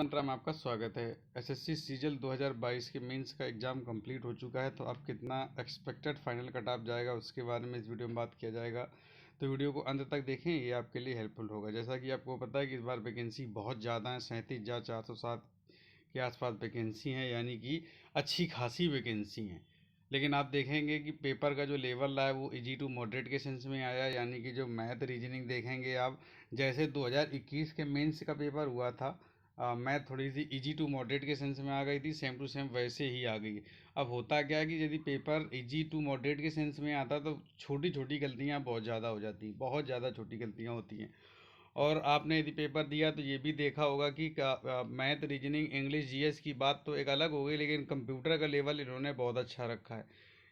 मंत्रा में आपका स्वागत है। एसएससी सीजल 2022 के मेंस का एग्ज़ाम कंप्लीट हो चुका है, तो अब कितना एक्सपेक्टेड फाइनल कट ऑफ जाएगा उसके बारे में इस वीडियो में बात किया जाएगा। तो वीडियो को अंत तक देखें, ये आपके लिए हेल्पफुल होगा। जैसा कि आपको पता है कि इस बार वैकेंसी बहुत ज़्यादा है, 37,407 के आसपास वैकेंसी हैं, यानी कि अच्छी खासी वैकेंसी हैं। लेकिन आप देखेंगे कि पेपर का जो लेवल रहा है वो इजी टू मॉडरेट के सेंस में आया, यानी कि जो मैथ रीजनिंग देखेंगे आप, जैसे 2021 के मेंस का पेपर हुआ था, मैथ थोड़ी सी इजी टू मॉडरेट के सेंस में आ गई थी, सेम टू सेम वैसे ही आ गई। अब होता क्या है कि यदि पेपर इजी टू मॉडरेट के सेंस में आता तो छोटी छोटी गलतियां बहुत ज़्यादा हो जाती, बहुत ज़्यादा छोटी गलतियां होती हैं। और आपने यदि पेपर दिया तो ये भी देखा होगा कि मैथ रीजनिंग इंग्लिश जीएस की बात तो एक अलग हो गई, लेकिन कंप्यूटर का लेवल इन्होंने बहुत अच्छा रखा है।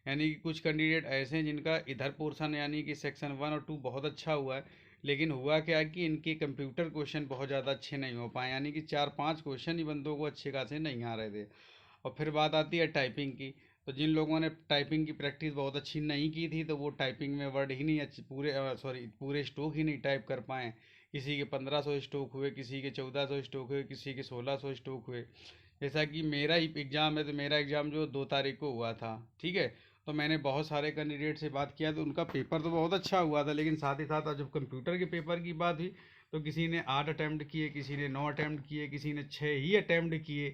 यानी कि कुछ कैंडिडेट ऐसे हैं जिनका इधर पोर्शन यानी कि सेक्शन 1 और 2 बहुत अच्छा हुआ है, लेकिन हुआ क्या कि इनके कंप्यूटर क्वेश्चन बहुत ज़्यादा अच्छे नहीं हो पाए, यानी कि 4-5 क्वेश्चन ही बंदों को अच्छे खासे नहीं आ रहे थे। और फिर बात आती है टाइपिंग की, तो जिन लोगों ने टाइपिंग की प्रैक्टिस बहुत अच्छी नहीं की थी तो वो टाइपिंग में वर्ड ही नहीं अच्छी, पूरे स्ट्रोक ही नहीं टाइप कर पाए। किसी के 1500 स्ट्रोक हुए, किसी के 1400 स्ट्रोक हुए, किसी के 1600 स्ट्रोक हुए। जैसा कि मेरा ही एग्ज़ाम है, तो मेरा एग्ज़ाम जो 2 तारीख को हुआ था, ठीक है। तो मैंने बहुत सारे कैंडिडेट से बात किया तो उनका पेपर तो बहुत अच्छा हुआ था, लेकिन साथ ही साथ जब कंप्यूटर के पेपर की बात हुई तो किसी ने 8 अटैम्प्ट किए, किसी ने 9 अटैम्प्ट किए, किसी ने 6 ही अटैम्प्ट किए,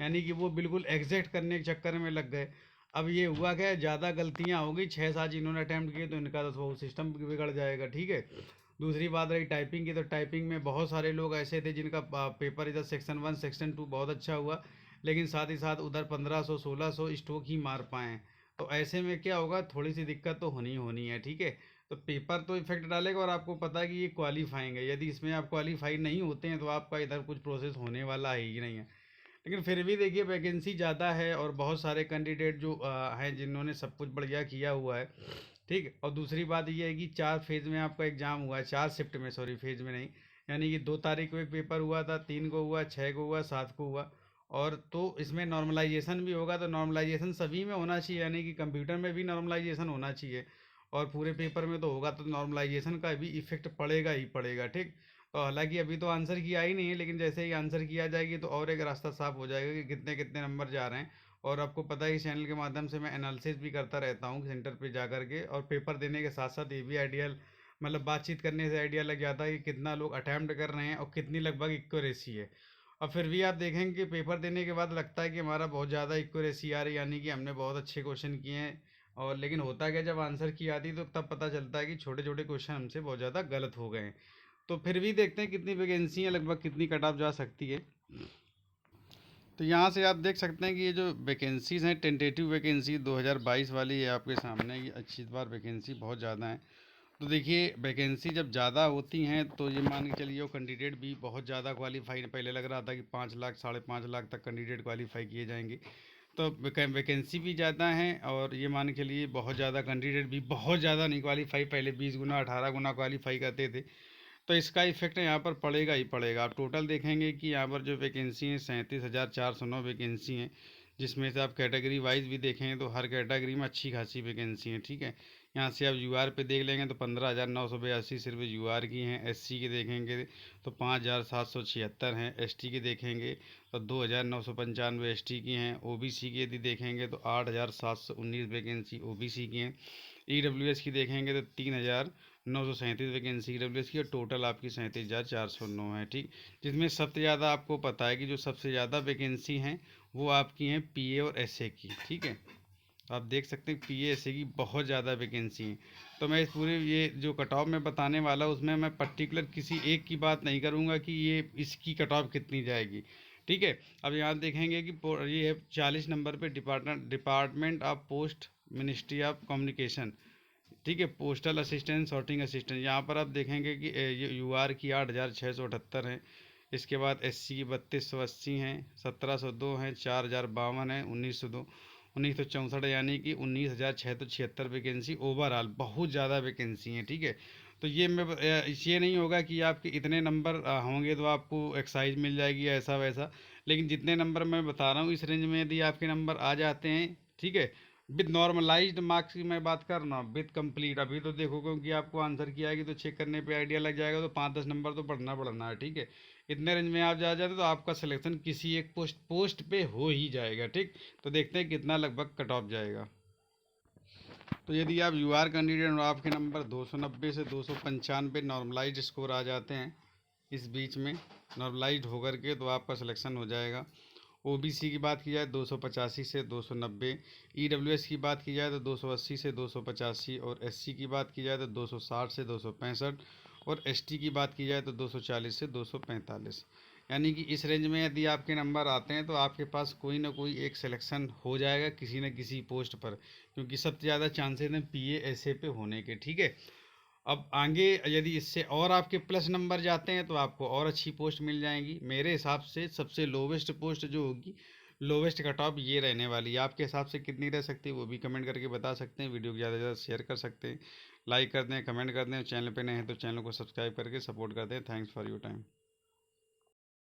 यानी कि वो बिल्कुल एग्जैक्ट करने के चक्कर में लग गए। अब ये हुआ क्या, ज़्यादा गलतियाँ हो गई, 6-7 जिन्होंने अटैम्प्ट किए तो इनका तो वो सिस्टम बिगड़ जाएगा, ठीक है। दूसरी बात रही टाइपिंग की, तो टाइपिंग में बहुत सारे लोग ऐसे थे जिनका पेपर इधर सेक्शन 1 सेक्शन 2 बहुत अच्छा हुआ, लेकिन साथ ही साथ उधर 1500-1600 स्ट्रोक ही मार पाए। तो ऐसे में क्या होगा, थोड़ी सी दिक्कत तो होनी होनी है, ठीक है। तो पेपर तो इफेक्ट डालेगा, और आपको पता है कि ये क्वालिफाइंग है, यदि इसमें आप क्वालिफाई नहीं होते हैं तो आपका इधर कुछ प्रोसेस होने वाला है ही नहीं है। लेकिन फिर भी देखिए वैकेंसी ज़्यादा है और बहुत सारे कैंडिडेट जो हैं जिन्होंने सब कुछ बढ़िया किया हुआ है, ठीक है। और दूसरी बात ये है कि 4 फेज़ में आपका एग्ज़ाम हुआ है, 4 शिफ्ट में, सॉरी फेज़ में नहीं, यानी कि 2 तारीख को एक पेपर हुआ था, 3 को हुआ, 6 को हुआ, 7 को हुआ। और तो इसमें नॉर्मलाइजेशन भी होगा, तो नॉर्मलाइजेशन सभी में होना चाहिए, यानी कि कंप्यूटर में भी नॉर्मलाइजेशन होना चाहिए, और पूरे पेपर में तो होगा, तो नॉर्मलाइजेशन का भी इफेक्ट पड़ेगा ही पड़ेगा, ठीक। तो हालांकि अभी तो आंसर किया ही नहीं है, लेकिन जैसे ही आंसर किया जाएगी तो और एक रास्ता साफ हो जाएगा कि कितने कितने नंबर जा रहे हैं। और आपको पता है इस चैनल के माध्यम से मैं एनालिसिस भी करता रहता हूँ सेंटर पे जा करके, और पेपर देने के साथ साथ ये भी आइडिया, मतलब बातचीत करने से आइडिया लग जाता है कि कितना लोग अटैम्प्ट कर रहे हैं और कितनी लगभग इक्यूरेसी है। और फिर भी आप देखेंगे कि पेपर देने के बाद लगता है कि हमारा बहुत ज़्यादा इक्यूरेसी आ रही है, यानी कि हमने बहुत अच्छे क्वेश्चन किए हैं। और लेकिन होता क्या, जब आंसर की आती तो तब पता चलता है कि छोटे छोटे क्वेश्चन हमसे बहुत ज़्यादा गलत हो गए हैं। तो फिर भी देखते हैं कितनी वैकेंसी है, लगभग कितनी कट ऑफ जा सकती है। तो यहाँ से आप देख सकते हैं कि ये जो वैकेंसीज़ हैं, टेंटेटिव वैकेंसी 2022 वाली है आपके सामने, ये अच्छी बार वैकेंसी बहुत ज़्यादा है। तो देखिए वैकेंसी जब ज़्यादा होती हैं तो ये मान के चलिए वो कैंडिडेट भी बहुत ज़्यादा क्वालिफाई, पहले लग रहा था कि 5 लाख 5.5 लाख तक कैंडिडेट क्वालिफाई किए जाएंगे। तो वैकेंसी भी ज़्यादा है, और ये मान के लिए बहुत ज़्यादा कैंडिडेट भी बहुत ज़्यादा नहीं क्वालिफाई, पहले 20 गुना 18 गुना क्वालिफाई करते थे। तो इसका इफेक्ट यहाँ पर पड़ेगा ही पड़ेगा। आप टोटल देखेंगे कि यहाँ पर जो वैकेंसी हैं 37,409 वैकेंसी हैं, जिसमें से आप कैटेगरी वाइज भी देखें तो हर कैटेगरी में अच्छी खासी वैकेंसी है, ठीक है। यहाँ से आप यूआर पे देख लेंगे तो 15,982 सिर्फ यूआर की हैं। एससी की देखेंगे तो 5,776 हैं। एसटी की देखेंगे तो 2,995 एसटी की हैं। ओबीसी की यदि देखेंगे तो 8,719 वैकेंसी ओबीसी की हैं। ईडब्ल्यूएस की देखेंगे तो 3,937 वैकेंसी ईडब्ल्यूएस की, और टोटल आपकी 37,409 है, ठीक। जिसमें सबसे ज़्यादा आपको पता है कि जो सबसे ज़्यादा वैकेंसी हैं वो आपकी हैं पीए और एसए की, ठीक है। तो आप देख सकते हैं पीए एसए की बहुत ज़्यादा वैकेंसी है। तो मैं इस पूरे ये जो कट ऑफ में बताने वाला हूँ उसमें मैं पर्टिकुलर किसी एक की बात नहीं करूँगा कि ये इसकी कट ऑफ कितनी जाएगी, ठीक है। अब यहाँ देखेंगे कि ये है 40 नंबर पे department of post, ministry of communication, ठीक है। पोस्टल असिस्टेंट, सॉर्टिंग असिस्टेंट, यहाँ पर आप देखेंगे कि ये यूआर की 8,678 हैं। इसके बाद एससी की 3,280 हैं, 1,702 हैं, 4,052 हैं, 1,902, 1,964, यानी कि 19,676 वैकेंसी ओवरऑल, बहुत ज़्यादा वैकेंसी हैं, ठीक है। तो ये नहीं होगा कि आपके इतने नंबर होंगे तो आपको एक्साइज मिल जाएगी ऐसा वैसा, लेकिन जितने नंबर मैं बता रहा हूँ इस रेंज में यदि आपके नंबर आ जाते हैं, ठीक है, विद नॉर्मलाइज्ड मार्क्स की मैं बात कर रहा हूँ, विद कंप्लीट, अभी तो देखो क्योंकि आपको आंसर किया है कि तो चेक करने पे आइडिया लग जाएगा, तो 5-10 नंबर तो बढ़ना बढ़ना है, ठीक है। इतने रेंज में आप जा जाते तो आपका सिलेक्शन किसी एक पोस्ट पे हो ही जाएगा। ठीक, तो देखते हैं कितना लगभग कट ऑफ जाएगा। तो यदि आप यूआर कैंडिडेट और आपके नंबर 290 से 295 नॉर्मलाइज स्कोर आ जाते हैं, इस बीच में नॉर्मलाइज होकर के, तो आपका सिलेक्शन हो जाएगा। ओबीसी की बात की जाए 285 से 290, ईडब्ल्यूएस की बात की जाए तो 280 से 285, और एससी की बात की जाए तो 260 से 265, और एसटी की बात की जाए तो 240 से 245। यानी कि इस रेंज में यदि आपके नंबर आते हैं तो आपके पास कोई ना कोई एक सिलेक्शन हो जाएगा किसी न किसी पोस्ट पर, क्योंकि सबसे ज़्यादा चांसेस हैं पीए एसए पे होने के। ठीक है, अब आगे यदि इससे और आपके प्लस नंबर जाते हैं तो आपको और अच्छी पोस्ट मिल जाएंगी। मेरे हिसाब से सबसे लोवेस्ट पोस्ट जो होगी, लोवेस्ट कट ऑफ ये रहने वाली है। आपके हिसाब से कितनी रह सकती है वो भी कमेंट करके बता सकते हैं। वीडियो को ज़्यादा से ज़्यादा शेयर कर सकते हैं, लाइक कर दें, कमेंट कर दें। चैनल पे नए हैं तो चैनल को सब्सक्राइब करके सपोर्ट कर दें। Thanks for your time.